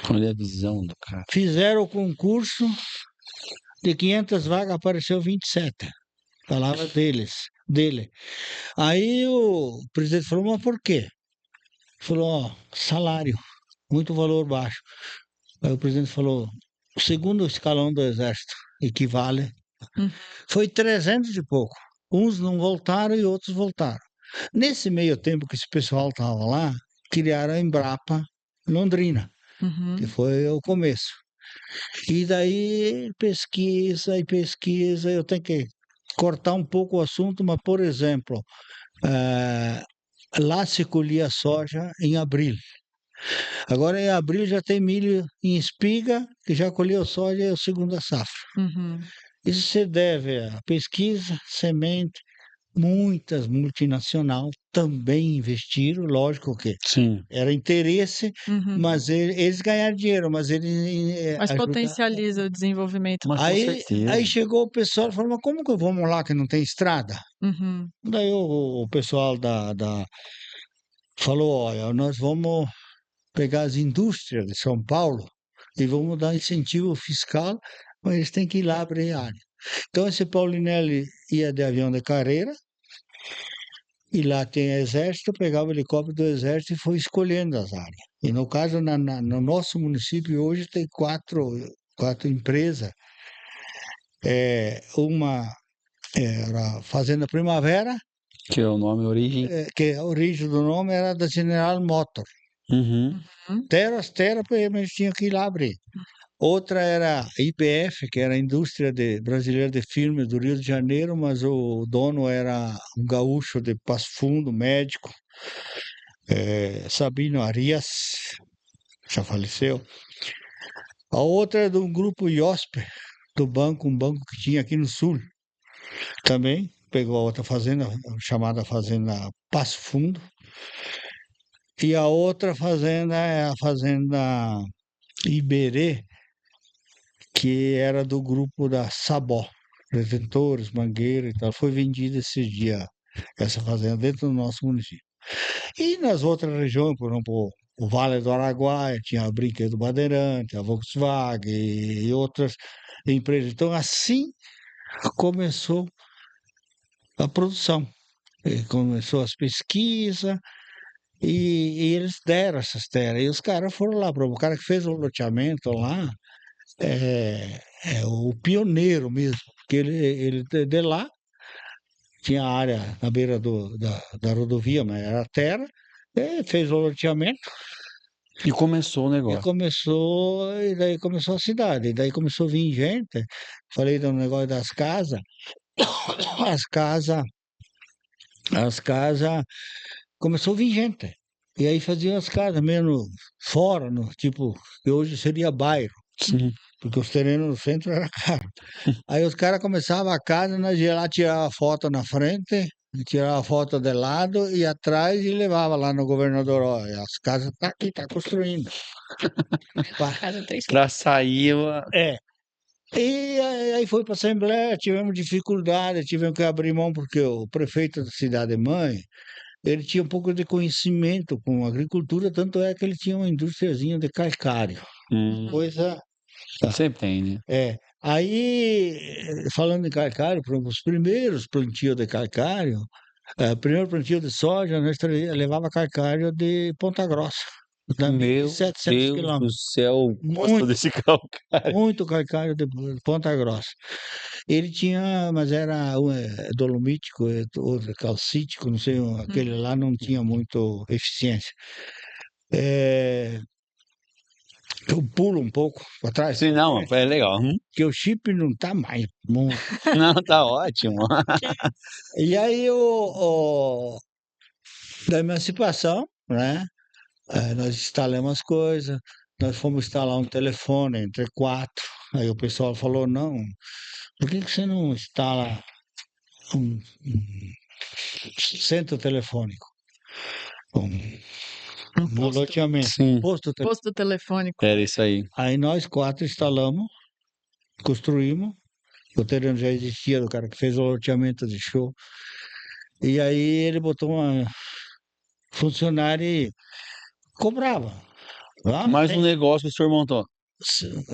Olha a visão do cara. Fizeram o concurso, de 500 vagas apareceu 27. Palavra dele. Aí o presidente falou, mas por quê? Falou, salário, muito valor baixo. Aí o presidente falou, o segundo escalão do exército, equivale. Uhum. Foi 300 e pouco. Uns não voltaram e outros voltaram. Nesse meio tempo que esse pessoal estava lá, criaram a Embrapa Londrina, que Uhum. foi o começo. E daí pesquisa e pesquisa, eu tenho que cortar um pouco o assunto, mas, por exemplo, eh, lá se colhia soja em abril. Agora em abril já tem milho em espiga, que já colheu soja, é a segunda safra. Uhum. Isso se deve à pesquisa, semente, muitas multinacionais também investiram, lógico que Sim. era interesse, Uhum. mas eles ganharam dinheiro, mas eles Mas ajudaram. potencializa o desenvolvimento. Mas com Aí certeza. chegou o pessoal e falou, mas como que vamos lá que não tem estrada? Uhum. Daí o pessoal falou, olha, nós vamos pegar as indústrias de São Paulo e vamos dar incentivo fiscal, mas eles têm que ir lá abrir área. Então esse Paulinelli ia de avião de carreira, e lá tem exército, pegava o helicóptero do exército e foi escolhendo as áreas. E no caso, no nosso município hoje tem quatro empresas. Uma era a Fazenda Primavera, Que é o nome, a origem. que a origem do nome era da General Motors. Uhum. Uhum. Terras, eles tinham que ir lá abrir. Outra era a IPF, que era a Indústria Brasileira de Filmes do Rio de Janeiro, mas o dono era um gaúcho de Passo Fundo, médico, Sabino Arias, já faleceu. A outra é do grupo IOSP, do banco, um banco que tinha aqui no sul. Também pegou a outra fazenda, chamada Fazenda Passo Fundo. E a outra fazenda é a Fazenda Iberê, que era do grupo da Sabó, Detentores, Mangueira e tal. Foi vendida esses dias, essa fazenda, dentro do nosso município. E nas outras regiões, por exemplo, o Vale do Araguaia, tinha a Brinquedo Bandeirante, a Volkswagen e outras empresas. Então, assim começou a produção. E começou as pesquisas e eles deram essas terras. E os caras foram lá, o cara que fez o loteamento lá é o pioneiro mesmo, porque ele de lá tinha área na beira da rodovia, mas era terra, fez o loteamento. E começou o negócio. E daí começou a cidade, e daí começou a vir gente. Falei do negócio das casas, as casas, as casas, começou a vir gente. E aí faziam as casas mesmo fora, no, tipo, que hoje seria bairro, Sim. porque os terrenos no centro era caro. Aí os caras começavam a casa, nós ia lá tirar a foto na frente, tirava a foto de lado e atrás e levava lá no governador, ó, as casas tá aqui, tá construindo. Pá. Casa 3 Pra sair, É. E aí foi para a Assembleia, tivemos dificuldade, tivemos que abrir mão, porque o prefeito da cidade-mãe, ele tinha um pouco de conhecimento com agricultura, tanto é que ele tinha uma indústriazinha de calcário. Coisa. sempre tem, né? Aí, falando em calcário, por exemplo, os primeiros plantios de calcário, o primeiro plantio de soja, nós levava calcário de Ponta Grossa, da Meu 1.700 Deus do quilômetros. céu, gosto Muito, desse calcário. muito calcário de Ponta Grossa. Ele tinha, mas era dolomítico, outro calcítico, não sei, aquele lá não tinha muito eficiência. É, eu pulo um pouco para trás, Sim, não, é legal. porque o chip não está mais bom. Não, tá ótimo. E aí, da emancipação, né? Nós instalamos as coisas, nós fomos instalar um telefone entre quatro. Aí o pessoal falou, não, por que você não instala um centro telefônico? Um No posto, loteamento, Sim, posto telefônico. posto telefônico. era isso aí. Aí nós quatro instalamos, construímos, o terreno já existia do cara que fez o loteamento de show. E aí ele botou uma funcionária e cobrava. Mais um negócio que o senhor montou.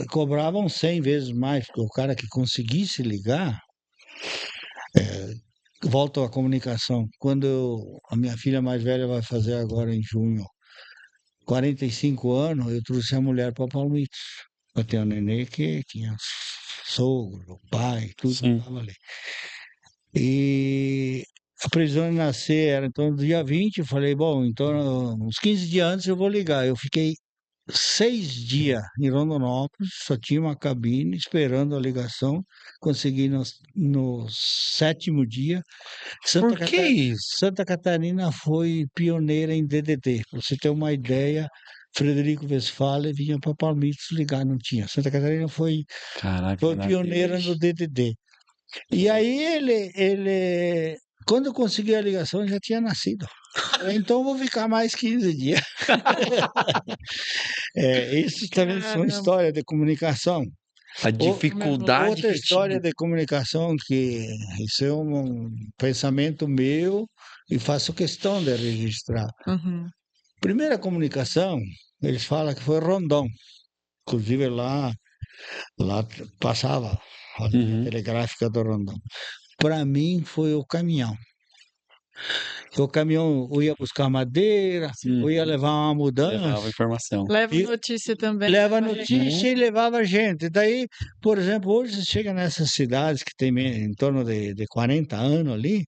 Cobravam 100 vezes mais, porque o cara que conseguisse ligar, volta à comunicação. Quando a minha filha mais velha vai fazer agora em junho 45 anos, eu trouxe a mulher para Palmitos. para ter um nenê que tinha sogro, pai, tudo Sim. estava ali. E a previsão de nascer era então no dia 20, eu falei, bom, então uns 15 dias antes eu vou ligar. Eu fiquei 6 dias em Rondonópolis, só tinha uma cabine esperando a ligação. Consegui no 7º dia. Por que isso? Santa Catarina foi pioneira em DDD. Para você ter uma ideia, Frederico Westphalen vinha para Palmitos ligar, não tinha. Santa Catarina Caraca, foi Renato. pioneira no DDD. E aí quando eu consegui a ligação, ele já tinha nascido. Então eu vou ficar mais 15 dias. Isso também são Caramba. histórias de comunicação. A dificuldade Outra que história tinha. de comunicação que isso é um pensamento meu e faço questão de registrar. Uhum. Primeira comunicação, eles falam que foi Rondon. Inclusive lá passava a linha Uhum. telegráfica do Rondon. Para mim foi o caminhão. O caminhão ou ia buscar madeira, ou ia levar uma mudança, Levava informação. Leva e notícia também. leva pra gente. notícia e levava gente. Daí, por exemplo, hoje você chega nessas cidades que tem em torno de 40 anos ali,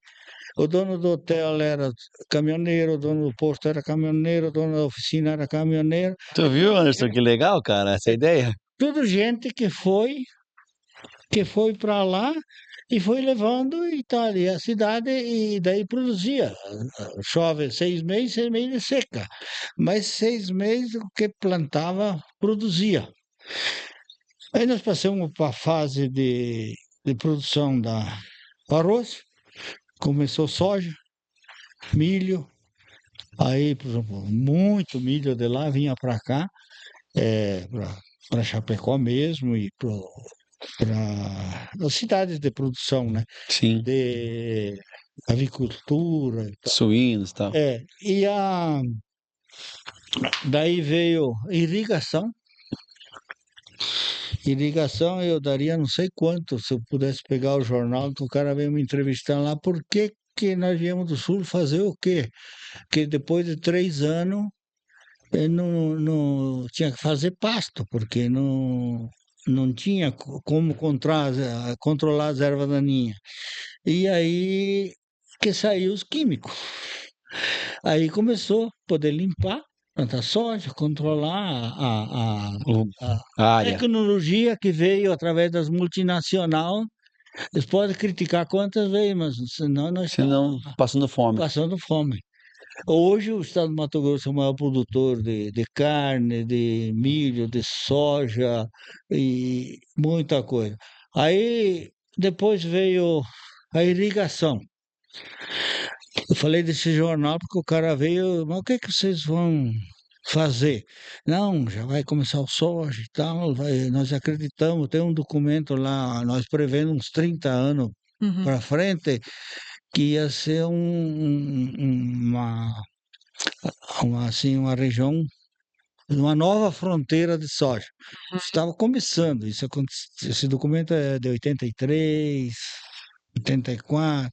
o dono do hotel era caminhoneiro, o dono do posto era caminhoneiro, o dono da oficina era caminhoneiro. Tu viu, Anderson, que legal, cara, essa ideia? Tudo gente que foi para lá e foi levando e tá ali a cidade e daí produzia. Chove 6 meses seca, mas 6 meses o que plantava produzia. Aí nós passamos para a fase de produção da arroz, começou soja, milho, aí, por exemplo, muito milho de lá vinha para cá, para Chapecó mesmo e para as cidades de produção, né? Sim. De avicultura e tal. Suínos e tal. Daí veio irrigação. Irrigação eu daria não sei quanto, se eu pudesse pegar o jornal, que o cara veio me entrevistar lá, por que que nós viemos do Sul fazer o quê? Porque depois de 3 anos, não tinha que fazer pasto, porque não tinha como controlar as ervas daninhas. E aí que saiu os químicos. Aí começou a poder limpar, plantar soja, controlar a A área. tecnologia que veio através das multinacionais. Eles podem criticar quantas vezes, mas senão nós Senão, estamos passando fome. passando fome. Hoje o estado do Mato Grosso é o maior produtor de carne, de milho, de soja e muita coisa. Aí depois veio a irrigação. Eu falei desse jornal porque o cara veio, mas o que que vocês vão fazer? Não, já vai começar o soja e tal, nós acreditamos, tem um documento lá, nós prevendo uns 30 anos Uhum. para frente, que ia ser uma região, uma nova fronteira de soja. Estava começando, esse documento é de 83, 84.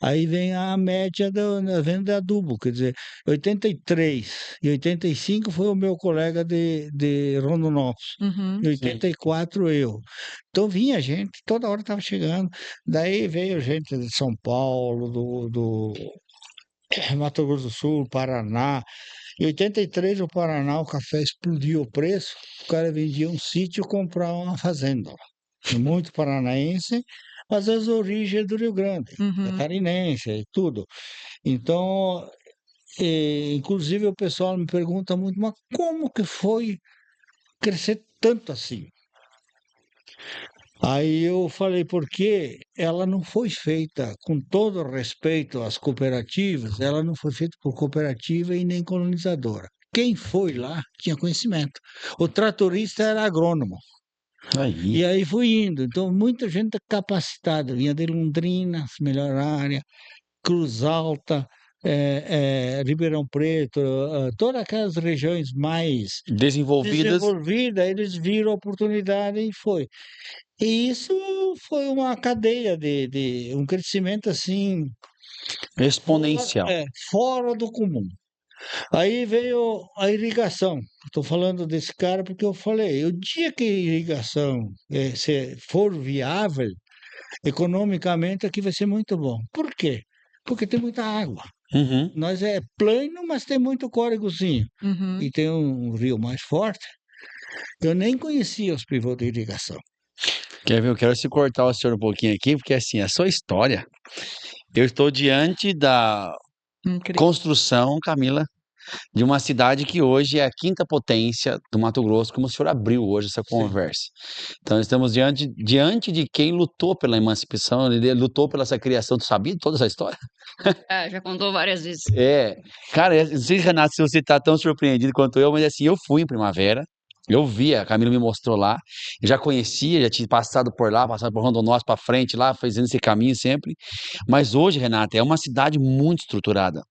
Aí vem a média da venda de adubo, quer dizer, 83 e 85 foi o meu colega de Rondonópolis. Uhum. Em 84 eu. Então vinha gente, toda hora estava chegando. Daí veio gente de São Paulo, do Mato Grosso do Sul, Paraná. Em 83 o Paraná, o café explodiu o preço. O cara vendia um sítio e comprava uma fazenda. Muito paranaense, mas as origens do Rio Grande, Uhum. catarinense e tudo. Então, inclusive o pessoal me pergunta muito, mas como que foi crescer tanto assim? Aí eu falei, porque ela não foi feita, com todo respeito às cooperativas, ela não foi feita por cooperativa e nem colonizadora. Quem foi lá tinha conhecimento. O tratorista era agrônomo. Aí. E aí fui indo. Então, muita gente capacitada. Vinha de Londrina, melhor área, Cruz Alta, Ribeirão Preto, todas aquelas regiões mais Desenvolvidas. desenvolvidas, eles viram a oportunidade e foi. E isso foi uma cadeia de um crescimento assim Exponencial. fora do comum. Aí veio a irrigação. Estou falando desse cara porque eu falei, o dia que a irrigação se for viável, economicamente aqui vai ser muito bom. Por quê? Porque tem muita água. Uhum. Nós é plano, mas tem muito córregozinho. Uhum. E tem um rio mais forte. Eu nem conhecia os pivôs de irrigação. Quer ver? Eu quero se cortar o senhor um pouquinho aqui, porque assim, a sua história, eu estou diante da Incrível. construção, Camila, de uma cidade que hoje é a quinta potência do Mato Grosso, como o senhor abriu hoje essa conversa. Então, estamos diante de quem lutou pela emancipação, ele lutou pela essa criação. Tu sabia de toda essa história? Já contou várias vezes. É, cara, eu não sei, Renato, se você está tão surpreendido quanto eu, mas assim, eu fui em Primavera, eu vi, a Camila me mostrou lá, eu já conhecia, já tinha passado por lá, passado por Rondonópolis para frente lá, fazendo esse caminho sempre, mas hoje, Renata, é uma cidade muito estruturada,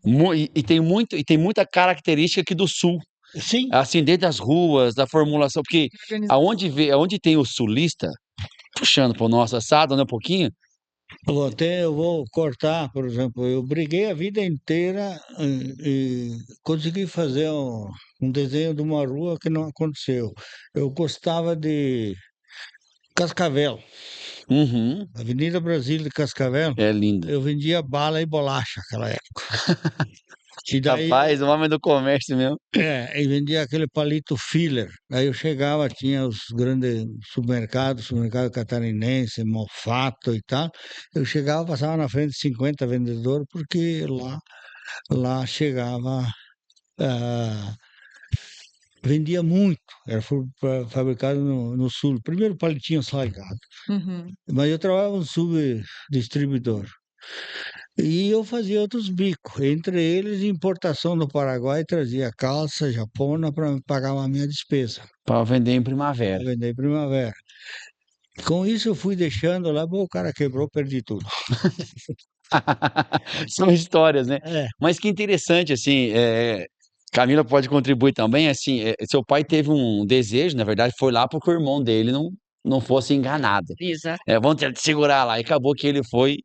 e tem muita característica aqui do sul, Sim, assim, desde as ruas, da formulação, porque aonde tem o sulista, puxando para o nosso assado, né, um pouquinho, eu vou cortar, por exemplo, eu briguei a vida inteira e consegui fazer um desenho de uma rua que não aconteceu. Eu gostava de Cascavel, uhum, Avenida Brasil de Cascavel. é linda. Eu vendia bala e bolacha naquela época. E daí, Rapaz, o homem do comércio mesmo. e vendia aquele palito filler. Aí eu chegava, tinha os grandes supermercados, supermercado catarinense, Mofato e tal. Eu chegava, passava na frente de 50 vendedores, porque lá chegava, ah, vendia muito. Era fabricado no sul. Primeiro palitinho salgado. Uhum. Mas eu trabalhava no subdistribuidor. E eu fazia outros bicos, entre eles importação do Paraguai, trazia calça japona para pagar a minha despesa, Para vender em primavera. para vender em primavera. Com isso eu fui deixando lá, pô, o cara quebrou, perdi tudo. São histórias, né? É, Mas que interessante, assim, Camila pode contribuir também, assim, seu pai teve um desejo, na verdade, foi lá porque o irmão dele não fosse enganado. Exato. Vamos ter que segurar lá. E acabou que ele foi.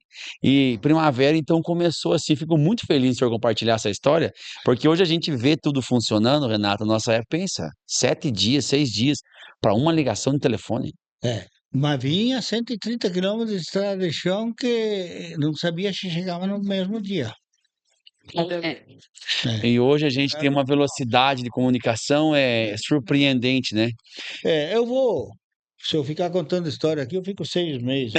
E primavera, então, começou assim. Fico muito feliz de o senhor compartilhar essa história, porque hoje a gente vê tudo funcionando, Renato. Nossa época, pensa, 7 dias, 6 dias para uma ligação de telefone. é. Mas vinha 130 quilômetros de estrada de chão que não sabia se chegava no mesmo dia. É, É. E hoje a gente tem uma velocidade de comunicação surpreendente, né? Se eu ficar contando história aqui, eu fico 6 meses.